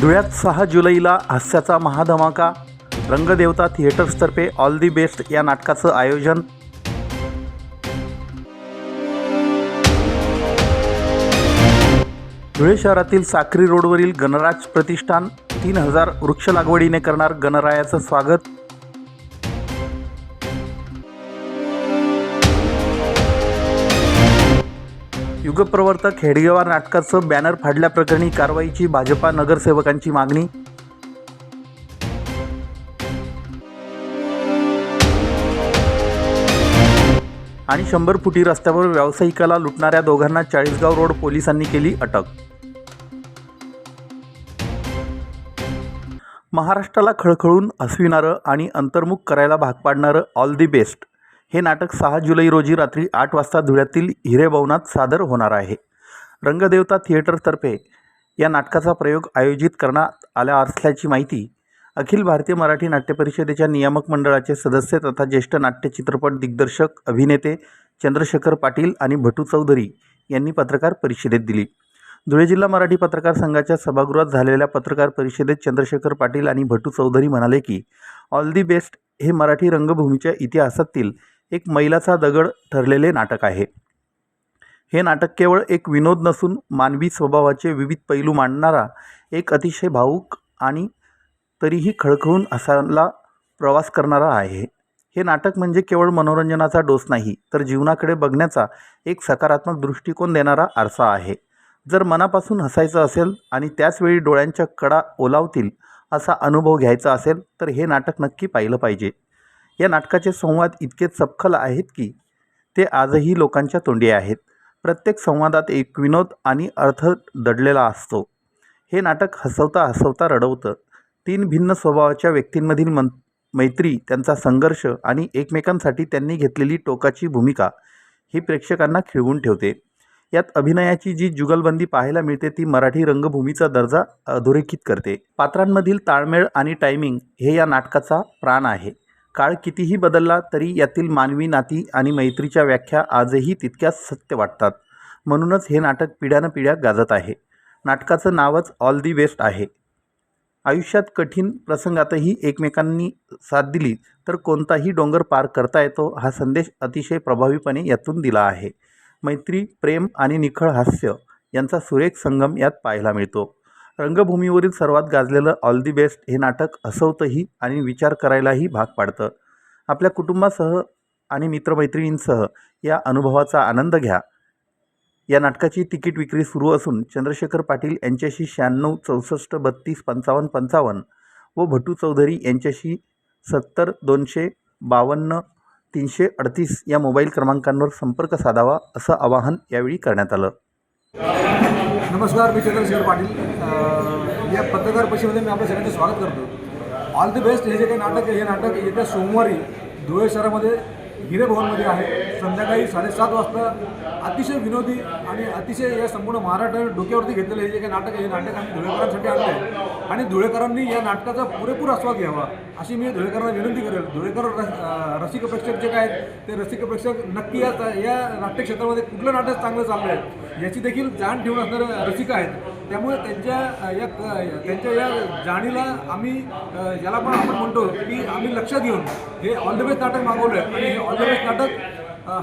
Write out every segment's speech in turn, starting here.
धुळ्यात 6 जुलैला हास्याचा महाधमाका. रंगदेवता थिएटर्सतर्फे ऑल दी बेस्ट या नाटकाचं आयोजन. धुळे शहरातील साक्री रोडवरील गणराज प्रतिष्ठान 3000 वृक्ष लागवडीने करणार गणरायाचं स्वागत. युगप्रवर्तक हेडगेवार नाटकाचं बॅनर फाडल्याप्रकरणी कारवाईची भाजपा नगरसेवकांची मागणी. आणि 100 फुटी रस्त्यावर व्यावसायिकाला लुटणाऱ्या दोघांना चाळीसगाव रोड पोलिसांनी केली अटक. महाराष्ट्राला खळखळून हसविणारं आणि अंतर्मुख करायला भाग पाडणारं ऑल दी बेस्ट हे नाटक 6 जुलै रोजी रात्री 8 वाजता धुळ्यातील हिरेभवनात सादर होणार आहे. रंगदेवता थिएटरतर्फे या नाटकाचा प्रयोग आयोजित करण्यात आला असल्याची माहिती अखिल भारतीय मराठी नाट्य परिषदेच्या नियामक मंडळाचे सदस्य तथा ज्येष्ठ नाट्य चित्रपट दिग्दर्शक अभिनेते चंद्रशेखर पाटील आणि भटू चौधरी यांनी पत्रकार परिषदेत दिली. धुळे जिल्हा मराठी पत्रकार संघाच्या सभागृहात झालेल्या पत्रकार परिषदेत चंद्रशेखर पाटील आणि भटू चौधरी म्हणाले की ऑल दी बेस्ट हे मराठी रंगभूमीच्या इतिहासातील एक मैलाचा दगड ठरलेले नाटक आहे. हे नाटक केवळ एक विनोद नसून मानवी स्वभावाचे विविध पैलू मांडणारा एक अतिशय भावूक आणि तरीही खळखळून हसायला प्रवास करणारा आहे. हे नाटक म्हणजे केवळ मनोरंजनाचा डोस नाही, तर जीवनाकडे बघण्याचा एक सकारात्मक दृष्टिकोन देणारा आरसा आहे. जर मनापासून हसायचं असेल आणि त्याचवेळी डोळ्यांच्या कडा ओलावतील असा अनुभव घ्यायचा असेल तर हे नाटक नक्की पाहिलं पाहिजे. या नाटकाचे संवाद इतके सपखल आहेत की ते आजही लोकांच्या तोंडी आहेत. प्रत्येक संवादात एक विनोद आणि अर्थ दडलेला असतो. हे नाटक हसवता हसवता रडवतं. 3 भिन्न स्वभावाच्या व्यक्तींमधील मैत्री, त्यांचा संघर्ष आणि एकमेकांसाठी त्यांनी घेतलेली टोकाची भूमिका ही प्रेक्षकांना खिळवून ठेवते. यात अभिनयाची जी जुगलबंदी पाहायला मिळते ती मराठी रंगभूमीचा दर्जा अधोरेखित करते. पात्रांमधील ताळमेळ आणि टायमिंग हे या नाटकाचा प्राण आहे. काळ कितीही बदलला तरी यातील मानवी नाती आणि मैत्रीच्या व्याख्या आजही तितक्याच सत्य वाटतात. म्हणूनच हे नाटक पिढ्यानपिढ्या गाजत आहे. नाटकाचं नावच ऑल दी बेस्ट आहे. आयुष्यात कठीण प्रसंगातही एकमेकांनी साथ दिली तर कोणताही डोंगर पार करता येतो हा संदेश अतिशय प्रभावीपणे यातून दिला आहे. मैत्री, प्रेम आणि निखळ हास्य यांचा सुरेख संगम यात पाहायला मिळतो. रंगभूमीवरील सर्वात गाजलेलं ऑल दी बेस्ट हे नाटक हसवतंही आणि विचार करायलाही भाग पाडतं. आपल्या कुटुंबासह आणि मित्रमैत्रिणींसह या अनुभवाचा आनंद घ्या. या नाटकाची तिकीट विक्री सुरू असून चंद्रशेखर पाटील यांच्याशी 96 64 32 55 55 व भटू चौधरी यांच्याशी 70 252 338 या मोबाईल क्रमांकांवर संपर्क साधावा असं आवाहन यावेळी करण्यात आलं. नमस्कार, मी चंद्रशेखर पाटील. या पत्रकार परिषदेमध्ये मी आपल्या सगळ्यांचं स्वागत करतो. ऑल द बेस्ट हे जे काही नाटक आहे हे नाटक येत्या सोमवारी धुळे शहरामध्ये हिरेभवनमध्ये आहे. संध्याकाळी 7:30 वाजता अतिशय विनोदी आणि अतिशय या संपूर्ण महाराष्ट्र डोक्यावरती घेतलेलं हे जे काही नाटक आहे हे नाटक आम्ही धुळेकरांसाठी आणलं आहे आणि धुळेकरांनी या नाटकाचा पुरेपूर आस्वाद घ्यावा अशी मी धुळेकरांना विनंती करेल. धुळेकर रसिक प्रेक्षक जे काय आहेत ते रसिक प्रेक्षक नक्की या नाट्यक्षेत्रामध्ये कुठलं नाटक चांगलं चाललं आहे याची देखील जाण ठेवून असणारे रसिक आहेत. त्यामुळे त्यांच्या या जाणीला आम्ही याला पण आपण म्हणतो की आम्ही लक्षात घेऊन हे ऑल द बेस्ट नाटक मागवलं आहे. आणि हे ऑल द बेस्ट नाटक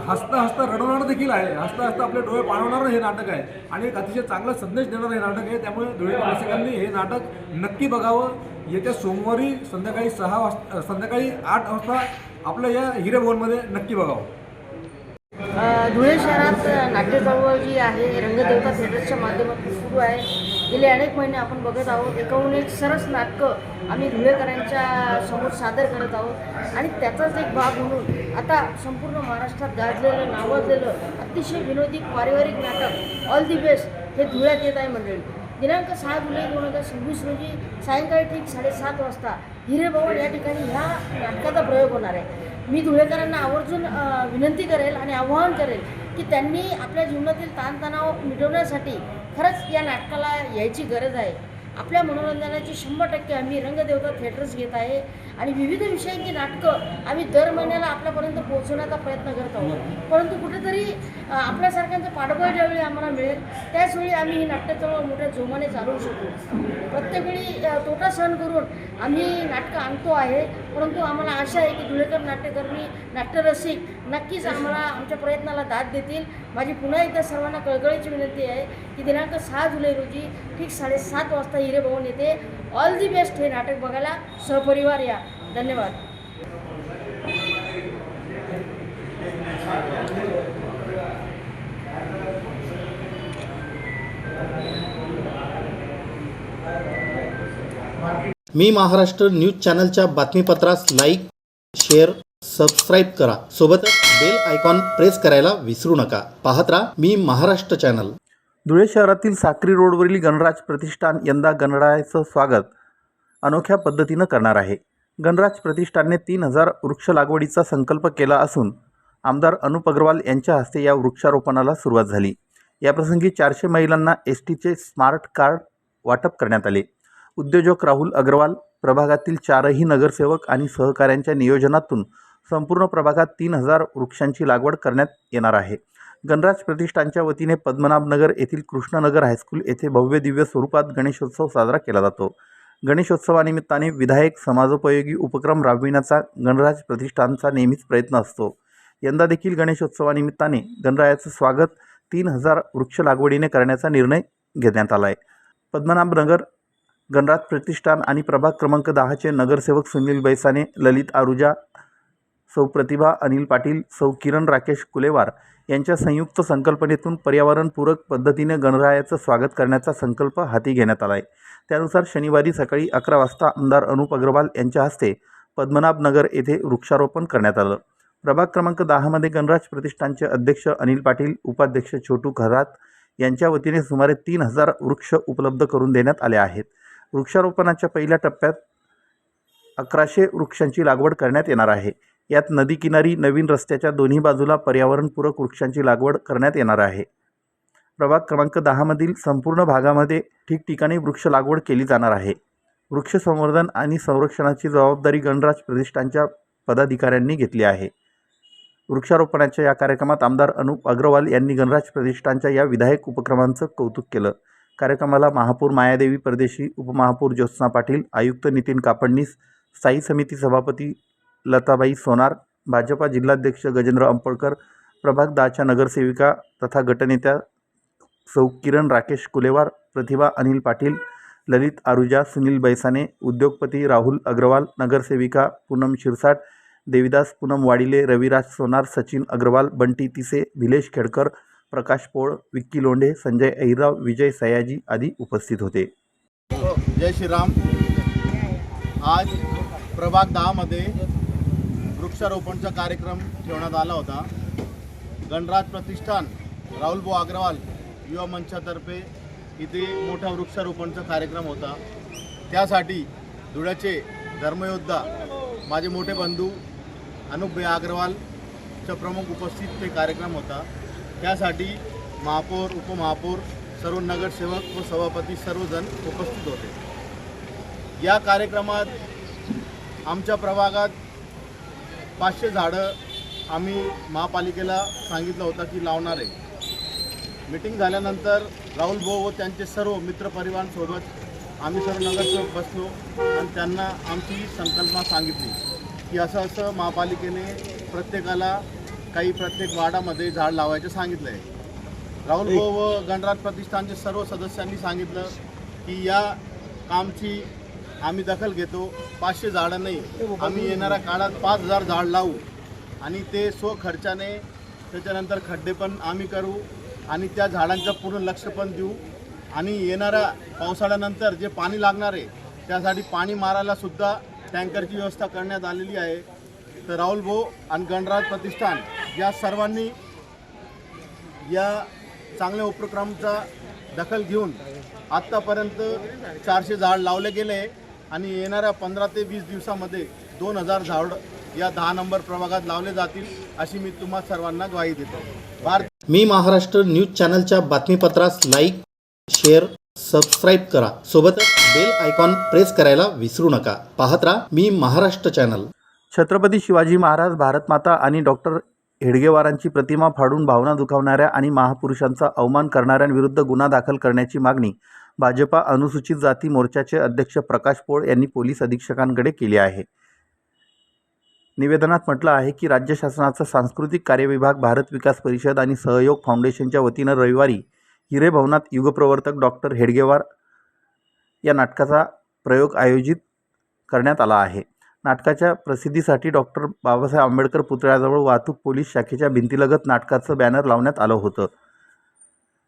हसता हसता रडवणारं देखील आहे, हसता हसता आपले डोळे पाणवणारं हे नाटक आहे आणि एक अतिशय चांगला संदेश देणारं हे नाटक आहे. त्यामुळे धुळेकर रसिकांनी हे नाटक नक्की बघावं. येत्या सोमवारी संध्याकाळी 8 वाजता आपल्या या हिरेभवनमध्ये नक्की बघावं. धुळे शहरात नाट्य चळवळ जी आहे रंगदेवता थिएटर्सच्या माध्यमातून सुरू आहे. गेले अनेक महिने आपण बघत आहोत. एकाहून एक सरस नाटकं आम्ही धुळेकरांच्या समोर सादर करत आहोत आणि त्याचाच एक भाग म्हणून आता संपूर्ण महाराष्ट्रात गाजलेलं, नावाजलेलं अतिशय विनोदी पारिवारिक नाटक ऑल दी बेस्ट हे धुळ्यात येत आहे. मंडळी, दिनांक 6 जुलै 2026 रोजी सायंकाळी ठीक 7:30 वाजता हिरेभवन या ठिकाणी ह्या नाटकाचा प्रयोग होणार आहे. मी धुळेकरांना आवर्जून विनंती करेल आणि आवाहन करेल की त्यांनी आपल्या जीवनातील ताणतणाव मिटवण्यासाठी खरंच या नाटकाला यायची गरज आहे. आपल्या मनोरंजनाची 100% आम्ही रंगदेवता थिएटर्स घेत आहे आणि विविध विषयांची नाटकं आम्ही दर महिन्याला आपल्यापर्यंत पोहोचवण्याचा प्रयत्न करत आहोत. परंतु कुठेतरी आपल्यासारख्यांचं पाठबळ ज्यावेळी आम्हाला मिळेल त्याचवेळी आम्ही ही नाट्य चळवळ मोठ्या जोमाने चालवू शकू. प्रत्येक वेळी तोटा सहन करून आम्ही नाटकं आणतो आहे, परंतु आम्हाला आशा आहे की धुळेकर नाट्यकर्मी नाट्यरसिक नक्कीच आम्हाला आमच्या प्रयत्नाला दाद देतील. माझी पुन्हा एकदा सर्वांना कळकळीची विनंती आहे की दिनांक 6 जुलै रोजी ठीक 7:30 वाजता हिरेभवन येथे ऑल दी बेस्ट हे नाटक बघायला सहपरिवार या. धन्यवाद. मी महाराष्ट्र न्यूज चॅनलच्या बातमीपत्रास लाईक, शेअर, सबस्क्राईब करा. सोबतच बेल आयकॉन प्रेस करायला विसरू नका. पाहत राहा मी महाराष्ट्र चॅनल. धुळे शहरातील साक्री रोडवरील गणराज प्रतिष्ठान यंदा गणरायाचं स्वागत अनोख्या पद्धतीनं करणार आहे. गणराज प्रतिष्ठानने 3000 वृक्ष लागवडीचा संकल्प केला असून आमदार अनुप अग्रवाल यांच्या हस्ते या वृक्षारोपणाला सुरुवात झाली. याप्रसंगी 400 महिलांना एसटीचे स्मार्ट कार्ड वाटप करण्यात आले. उद्योजक राहुल अग्रवाल, प्रभागातील 4ही नगरसेवक आणि सहकाऱ्यांच्या नियोजनातून संपूर्ण प्रभागात 3000 वृक्षांची लागवड करण्यात येणार आहे. गणराज प्रतिष्ठानच्या वतीने पद्मनाभनगर येथील कृष्णनगर हायस्कूल येथे भव्य दिव्य स्वरूपात गणेशोत्सव साजरा केला जातो. गणेशोत्सवानिमित्ताने विधायक समाजोपयोगी उपक्रम राबविण्याचा गणराज प्रतिष्ठानचा नेहमीच प्रयत्न असतो. यंदा देखील गणेशोत्सवानिमित्ताने गणरायाचं स्वागत 3000 वृक्ष लागवडीने करण्याचा निर्णय घेण्यात आला आहे. पद्मनाभनगर गणराज प्रतिष्ठान आणि प्रभाग क्रमांक 10चे नगरसेवक सुनील बैसाने, ललित आरुजा, सौ प्रतिभा अनिल पाटील, सौ किरण राकेश कुलेवार यांच्या संयुक्त संकल्पनेतून पर्यावरणपूरक पद्धतीने गणरायाचं स्वागत करण्याचा संकल्प हाती घेण्यात आला आहे. त्यानुसार शनिवारी सकाळी 11 वाजता आमदार अनुप अग्रवाल यांच्या हस्ते पद्मनाभनगर येथे वृक्षारोपण करण्यात आलं. प्रभाग क्रमांक 10मध्ये गणराज प्रतिष्ठानचे अध्यक्ष अनिल पाटील, उपाध्यक्ष छोटू खरात यांच्या वतीने सुमारे 3000 वृक्ष उपलब्ध करून देण्यात आले आहेत. वृक्षारोपणाच्या पहिल्या टप्प्यात 1100 वृक्षांची लागवड करण्यात येणार आहे. यात नदी किनारी नवीन रस्त्याच्या दोन्ही बाजूला पर्यावरणपूरक वृक्षांची लागवड करण्यात येणार आहे. प्रभाग क्रमांक 10मधील संपूर्ण भागामध्ये ठिकठिकाणी वृक्ष लागवड केली जाणार आहे. वृक्ष संवर्धन आणि संरक्षणाची जबाबदारी गणराज प्रतिष्ठानच्या पदाधिकाऱ्यांनी घेतली आहे. वृक्षारोपणाच्या या कार्यक्रमात आमदार अनुप अग्रवाल यांनी गणराज प्रतिष्ठानच्या या विधायक उपक्रमांचं कौतुक केलं. कार्यक्रमाला महापौर मायादेवी परदेशी, उपमहापौर ज्योत्स्ना पाटील, आयुक्त नितीन कापडनीस, स्थायी समिती सभापती लताबाई सोनार, भाजपा जिल्हाध्यक्ष गजेंद्र अंपळकर, प्रभाग 10च्या नगरसेविका तथा गटनेत्या सौ किरण राकेश कुलेवार, प्रतिभा अनिल पाटील, ललित आरुजा, सुनील बैसाने, उद्योगपती राहुल अग्रवाल, नगरसेविका पूनम शिरसाट, देविदास पूनम वाडिले, रविराज सोनार, सचिन अग्रवाल, बंटी तिसे, भिलेश खेडकर, प्रकाश पोळ, विक्की लोंढे, संजय अहिरराव, विजय सयाजी आदी उपस्थित होते. जय श्रीराम. आज प्रभाग 10मध्ये वृक्षारोपणचा कार्यक्रम ठेवण्यात आला होता. गणराज प्रतिष्ठान राहुलभाऊ अग्रवाल युवा मंचातर्फे इथे मोठा वृक्षारोपणचा कार्यक्रम होता. त्यासाठी धुळ्याचे धर्मयोद्धा माझे मोठे बंधू अनुपभाई अग्रवालच्या प्रमुख उपस्थित ते कार्यक्रम होता. त्यासाठी महापौर, उपमहापौर, सर्व नगरसेवक व सभापती सर्वजण उपस्थित होते. या कार्यक्रमात आमच्या प्रभागात 500 झाडं आम्ही महापालिकेला सांगितलं होतं की लावणार आहे. मीटिंग झाल्यानंतर राहुल भाऊ व त्यांचे सर्व मित्रपरिवारांसोबत आम्ही सर्व नगरसेवक बसलो आणि त्यांना आमची संकल्पना सांगितली की असं महापालिकेने प्रत्येकाला प्रत्येक वार्डामध्ये झाड लावायचं सांगितलं आहे. राहुल भाऊ व गणराज प्रतिष्ठानचे सर्व सदस्यांनी सांगितलं की या कामची आम्ही दखल घेतो. 500 झाडं नाही, आम्ही येणाऱ्या काळात 5000 झाड लावू आणि ते स्वखर्चाने त्याच्यानंतर खड्डे पण आम्ही करू आणि त्या झाडांचं पूर्ण लक्ष पण देऊ आणि येणाऱ्या पावसाळ्यानंतर जे पाणी लागणार आहे त्यासाठी पाणी मारायला सुद्धा टँकरची व्यवस्था करण्यात आलेली आहे. तर राहुल भाऊ आणि गणराज प्रतिष्ठान या सर्वांनी या चांगल्या उपक्रमाचा दखल घेऊन आत्तापर्यंत 400 झाड लावले गेले आणि येणाऱ्या 15 ते 20 दिवसामध्ये 2000 झाड या 10 नंबर प्रभागात लावले जातील अशी मी तुम्हा सर्वांना ग्वाही देतो. मी महाराष्ट्र न्यूज चॅनलच्या बातमीपत्रास लाईक, शेअर, सबस्क्राईब करा. सोबतच बेल आयकॉन प्रेस करायला विसरू नका. पाहत राहा मी महाराष्ट्र चॅनल. छत्रपती शिवाजी महाराज, भारतमाता आणि डॉक्टर हेडगेवारांची प्रतिमा फाडून भावना दुखावणाऱ्या आणि महापुरुषांचा अवमान करणाऱ्यांविरुद्ध गुन्हा दाखल करण्याची मागणी भाजपा अनुसूचित जाती मोर्चाचे अध्यक्ष प्रकाश पोळ यांनी पोलीस अधीक्षकांकडे केली आहे. निवेदनात म्हटलं आहे की राज्य शासनाचा सांस्कृतिक कार्य विभाग, भारत विकास परिषद आणि सहयोग फाउंडेशनच्या वतीनं रविवारी हिरे भवनात युगप्रवर्तक डॉक्टर हेडगेवार या नाटकाचा प्रयोग आयोजित करण्यात आला आहे. नाटकाच्या प्रसिद्धीसाठी डॉक्टर बाबासाहेब आंबेडकर पुतळ्याजवळ वाहतूक पोलीस शाखेच्या भिंतीलगत नाटकाचं बॅनर लावण्यात आलं होतं.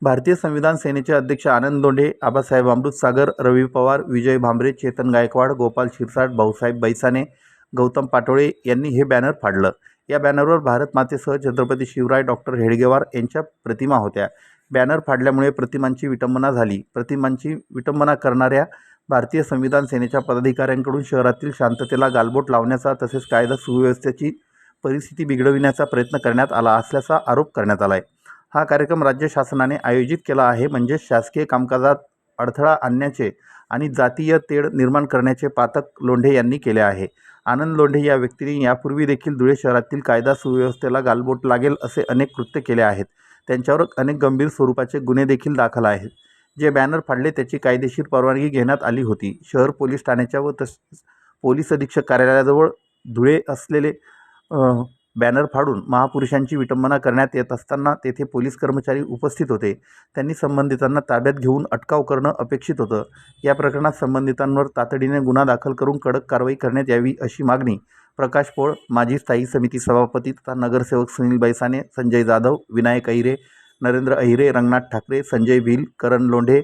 भारतीय संविधान सेनेचे अध्यक्ष आनंद लोंढे, आबासाहेब अमृतसागर, रवी पवार, विजय भांबरे, चेतन गायकवाड, गोपाल शिरसाट, भाऊसाहेब बैसाने, गौतम पाटोळे यांनी हे बॅनर फाडलं. या बॅनरवर भारतमातेसह छत्रपती शिवराय, डॉक्टर हेडगेवार यांच्या प्रतिमा होत्या. बॅनर फाडल्यामुळे प्रतिमांची विटंबना झाली. प्रतिमांची विटंबना करणाऱ्या भारतीय संविधान सेनेच्या पदाधिकाऱ्यांकडून शहरातील शांततेला गालबोट लावण्याचा तसेच कायदा सुव्यवस्थेची परिस्थिती बिघडविण्याचा प्रयत्न करण्यात आला असल्याचा आरोप करण्यात आला आहे. हा कार्यक्रम राज्य शासनाने आयोजित केला आहे म्हणजे शासकीय कामकाजात अडथळा आणण्याचे आणि जातीय तेढ निर्माण करण्याचे पातक लोंढे यांनी केले आहे. आनंद लोंढे या व्यक्तीने यापूर्वी देखील धुळे शहरातील कायदा सुव्यवस्थेला गालबोट लागेल असे अनेक कृत्य केले आहेत. त्यांच्यावर अनेक गंभीर स्वरूपाचे गुन्हे देखील दाखल आहेत. जे बॅनर फाडले त्याची कायदेशीर परवानगी घेण्यात आली होती. शहर पोलीस ठाण्याच्या व तसेच पोलीस अधीक्षक कार्यालयाजवळ धुळे असलेले बॅनर फाडून महापुरुषांची विटंबना करण्यात येत असताना तेथे पोलीस कर्मचारी उपस्थित होते. त्यांनी संबंधितांना ताब्यात घेऊन अटकाव करणं अपेक्षित होतं. या प्रकरणात संबंधितांवर तातडीने गुन्हा दाखल करून कडक कारवाई करण्यात यावी अशी मागणी प्रकाश पोळ, माजी स्थायी समिती सभापती तथा नगरसेवक सुनील बैसाने, संजय जाधव, विनायक अहिरे, नरेंद्र अहिरे, रंगनाथ ठाकरे, संजय भिल, करण लोंढे,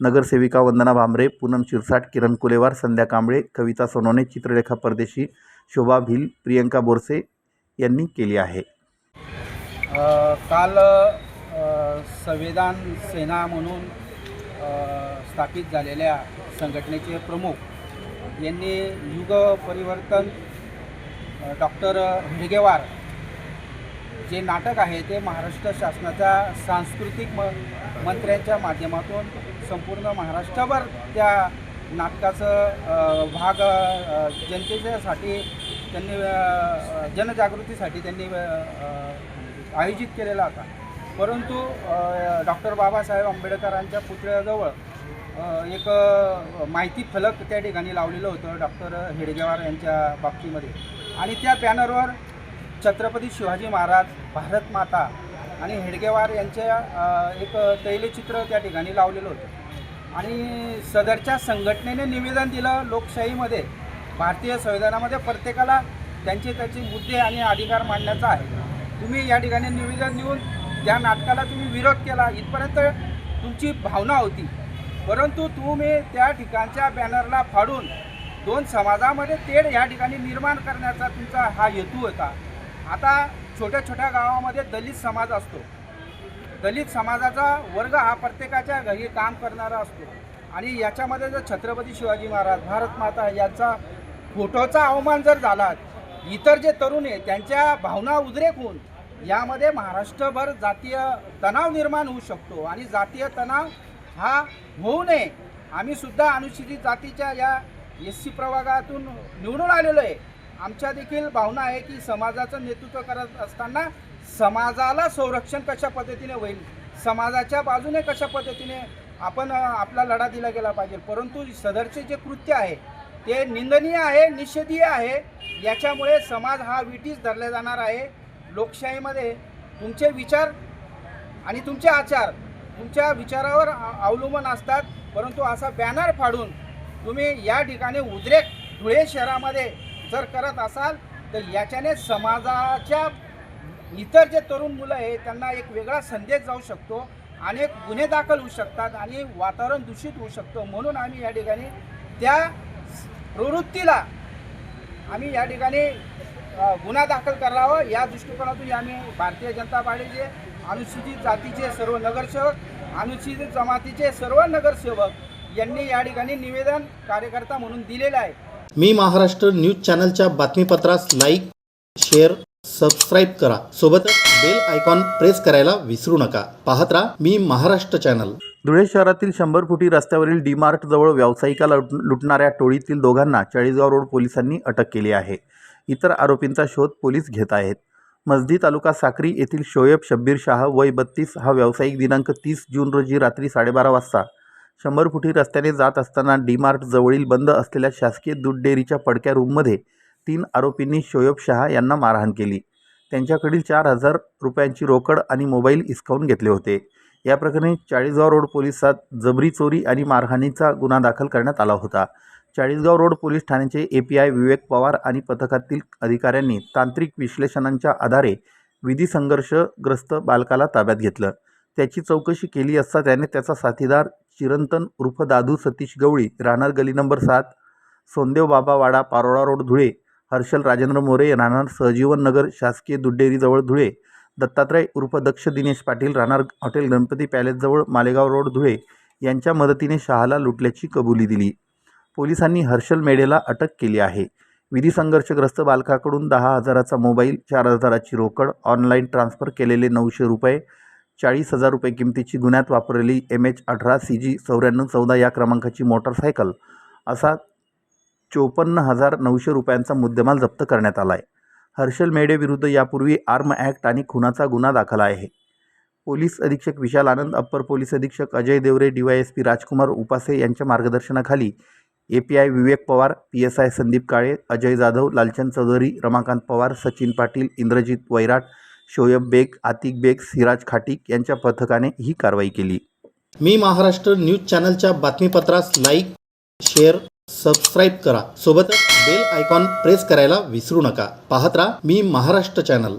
नगरसेविका वंदना भांबरे, पूनम शिरसाट, किरण कुलेवार, संध्या कांबळे, कविता सोनवणे, चित्रलेखा परदेशी, शोभा भिल, प्रियंका बोरसे यांनी केली आहे. काल संविधान सेना म्हणून स्थापित झालेल्या संघटनेचे प्रमुख यांनी युग परिवर्तन डॉक्टर हेडगेवार जे नाटक आहे ते महाराष्ट्र शासनाच्या सांस्कृतिक मंत्र्यांच्या माध्यमातून संपूर्ण महाराष्ट्रभर त्या नाटकाचं भाग जनतेच्यासाठी त्यांनी जनजागृतीसाठी त्यांनी आयोजित केलेला होता. परंतु डॉक्टर बाबासाहेब आंबेडकरांच्या पुतळ्याजवळ एक माहिती फलक त्या ठिकाणी लावलेलं होतं डॉक्टर हेडगेवार यांच्या बाबतीमध्ये आणि त्या बॅनरवर छत्रपती शिवाजी महाराज, भारतमाता आणि हेडगेवार यांच्या एक तैलचित्र त्या ठिकाणी लावलेलं होतं आणि सदरच्या संघटनेने निवेदन दिलं. लोकशाहीमध्ये भारतीय संविधानामध्ये प्रत्येकाला त्यांचे मुद्दे आणि अधिकार मांडण्याचा आहे. तुम्ही या ठिकाणी निवेदन देऊन त्या नाटकाला तुम्ही विरोध केला, इथपर्यंत तुमची भावना होती. परंतु तुम्ही त्या ठिकाणच्या बॅनरला फाडून दोन समाजामध्ये तेढ या ठिकाणी निर्माण करण्याचा तुमचा हा हेतू होता. आता छोट्या छोट्या गावामध्ये दलित समाज असतो. दलित समाजाचा वर्ग हा प्रत्येकाच्या घरी काम करणारा असतो आणि याच्यामध्ये जर छत्रपती शिवाजी महाराज, भारतमाता यांचा फोटोचा अवमान जर झाला, इतर जे तरुण आहे त्यांच्या भावना उद्रेक होऊन यामध्ये महाराष्ट्रभर जातीय तणाव निर्माण होऊ शकतो आणि जातीय तणाव हा होऊ नये. आम्ही सुद्धा अनुसूचित जातीच्या या SC प्रवर्गातून निवडून आलेलो आहे. आमच्या देखील भावना आहे की समाजाचं नेतृत्व करत असताना समाजाला संरक्षण कशा पद्धतीने होईल, समाजाच्या बाजूने कशा पद्धतीने आपण आपला लढा दिला गेला पाहिजे. परंतु सदरचे जे कृत्य आहे ते निंदनीय आहे, निषेधीय आहे. याच्यामुळे समाज हा विटीस धरला जाणार आहे. लोकशाहीमध्ये तुमचे विचार आणि तुमचे आचार तुमच्या विचारावर अवलंबून असतात. परंतु असा बॅनर फाडून तुम्ही या ठिकाणी उद्रेक धुळे शहरामध्ये जर करत असाल तर याच्याने समाजाच्या इतर जे तरुण मुलं आहे त्यांना एक वेगळा संदेश जाऊ शकतो, अनेक गुन्हे दाखल होऊ शकतात आणि वातावरण दूषित होऊ शकतं. म्हणून आम्ही या ठिकाणी त्या प्रवृत्तीला आम्ही या ठिकाणी गुन्हा दाखल करावा या दृष्टिकोनातून आम्ही भारतीय जनता पार्टीचे अनुसूचित जातीचे सर्व नगरसेवक, अनुसूचित जमातीचे सर्व नगरसेवक यांनी या ठिकाणी निवेदन कार्यकर्ता म्हणून दिलेलं आहे. मी महाराष्ट्र न्यूज चॅनलच्या बातमीपत्रास लाईक, शेअर, सबस्क्राईब करा. सोबतच बेल आयकॉन प्रेस करायला विसरू नका. पाहत राहा मी महाराष्ट्र चॅनल. धुळे शहरातील 100 फुटी रस्त्यावरील डी-मार्ट जवळ व्यावसायिकाला लुटणाऱ्या टोळीतील दोघांना चाळीसगाव रोड पोलिसांनी अटक केली आहे. इतर आरोपींचा शोध पोलीस घेत आहेत. मसदी तालुका साक्री येथील शोएब शब्बीर शाह वय 32 हा व्यावसायिक दिनांक 30 जून रोजी रात्री 12:30 वाजता 100 फुटी रस्त्याने जात असताना डी-मार्ट जवळील बंद असलेल्या शासकीय दूध डेअरीच्या पडक्या रूममध्ये 3 आरोपींनी शोएब शाह यांना मारहाण केली. त्यांच्याकडील 4,000 रुपयांची रोकड आणि मोबाईल हिसकावून घेतले होते. या प्रकरणी चाळीसगाव रोड पोलिसात जबरी चोरी आणि मारहाणीचा गुन्हा दाखल करण्यात आला होता. चाळीसगाव रोड पोलीस ठाण्याचे API विवेक पवार आणि पथकातील अधिकाऱ्यांनी तांत्रिक विश्लेषणांच्या आधारे विधी संघर्षग्रस्त बालकाला ताब्यात घेतलं. त्याची चौकशी केली असता त्याने त्याचा साथीदार चिरंतन उर्फ दादू सतीश गवळी राहणार गली नंबर 7 सोनदेव बाबा वाडा पारोळा रोड धुळे, हर्षल राजेंद्र मोरे राहणार सहजीवन नगर शासकीय दूध डेअरीजवळ धुळे, दत्तात्रय उर्फ दक्ष दिनेश पाटील राहणार हॉटेल गणपती पॅलेसजवळ मालेगाव रोड धुळे यांच्या मदतीने शहाला लुटल्याची कबुली दिली. पोलिसांनी हर्षल मेढेला अटक केली आहे. विधी संघर्षग्रस्त बालकाकडून 10,000चा मोबाईल, 4,000ची रोकड, ऑनलाईन ट्रान्सफर केलेले 900 रुपये, 40,000 रुपये किमतीची गुन्ह्यात वापरलेली MH18 CG 9414 या क्रमांकाची मोटरसायकल असा 54,900 रुपयांचा मुद्देमाल जप्त करण्यात आला आहे. हर्षल मेढे विरुद्ध यापूर्वी आर्म ॲक्ट आणि खुनाचा गुन्हा दाखल आहे. पोलीस अधीक्षक विशाल आनंद, अप्पर पोलीस अधीक्षक अजय देवरे, DYSP राजकुमार उपासे यांच्या मार्गदर्शनाखाली API विवेक पवार, PSI संदीप काळे, अजय जाधव, लालचंद चौधरी, रमाकांत पवार, सचिन पाटील, इंद्रजित वैराट, शोएब बेग, आतिक बेग, सिराज खाटिक यांच्या पथकाने ही कारवाई केली. मी महाराष्ट्र न्यूज चॅनलच्या बातमीपत्रास लाईक, शेअर, सबस्क्राईब करा. सोबतच बेल आयकॉन प्रेस करायला विसरू नका. पाहत राहा मी महाराष्ट्र चॅनल.